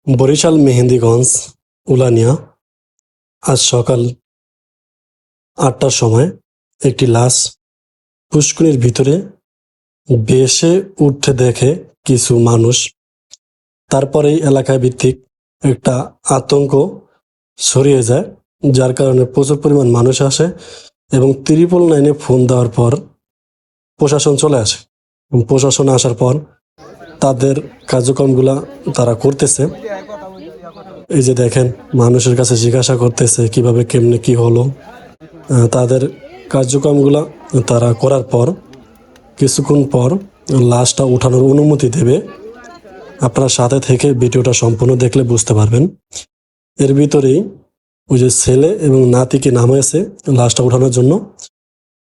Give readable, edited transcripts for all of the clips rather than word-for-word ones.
বরিশাল মেহেন্দিগঞ্জ উলানিয়া আজ সকাল ৮টার সময় একটি লাশ পুষ্করিণীর ভিতরে ভেসে উঠতে দেখে কিছু মানুষ। তারপরেই এলাকায় ভিত্তিক একটা আতঙ্ক ছড়িয়ে যায়, যার কারণে প্রচুর পরিমাণ মানুষ আসে এবং 999-এ ফোন দেওয়ার পর প্রশাসন চলে আসে। প্রশাসন আসার পর তাদের কার্যক্রমগুলা তারা করতেছে। এই যে দেখেন, মানুষের কাছে জিজ্ঞাসা করতেছে কিভাবে কেমনে কি হলো। তাদের কার্যক্রমগুলা তারা করার পর কিছুক্ষণ পর লাশটা উঠানোর অনুমতি দেবে। আপনার সাথে থেকে ভিডিওটা সম্পূর্ণ দেখলে বুঝতে পারবেন। এর ভিতরেই ওই যে ছেলে এবং নাতিকে নামাইছে লাশটা উঠানোর জন্য।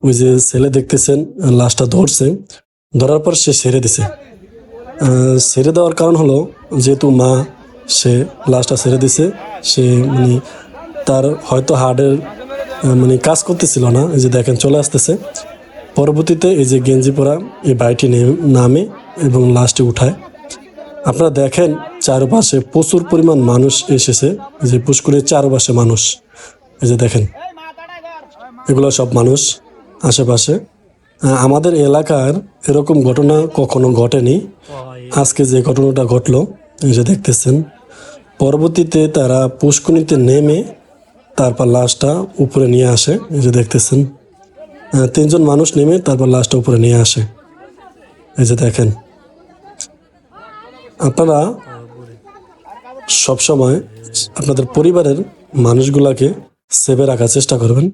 ওই যে ছেলে দেখতেছেন লাশটা ধরছে, ধরার পর সে ছেড়ে দিছে। ছেড়ে দেওয়ার কারণ হলো, যেহেতু মা সে লাশটা ছেড়ে দিছে, সে তার হয়তো হার্টের কাজ করতেছিল না। এই যে দেখেন চলে আসতেছে। পরবর্তীতে এই যে গেঞ্জি পরা এই ভাইটি নামে এবং লাশটি উঠায়। আপনারা দেখেন চারপাশে প্রচুর পরিমাণ মানুষ এসেছে, যে পুষ্করিণীর চারপাশে মানুষ। এই যে দেখেন, এগুলো সব মানুষ আশেপাশে। আমাদের এলাকার এরকম ঘটনা কখনো ঘটেনি। আজকে যে ঘটনাটা ঘটলো, এই যে দেখতেছেন। পরবর্তীতে তারা পুষ্করিণীতে নেমে তারপর লাশটা উপরে নিয়ে আসে। এই যে দেখতেছেন, 3 জন মানুষ নেমে তারপর লাশটা উপরে নিয়ে আসে। এই যে দেখেন, আপনারা সবসময় আপনাদের পরিবারের মানুষগুলাকে সেভে রাখার চেষ্টা করবেন।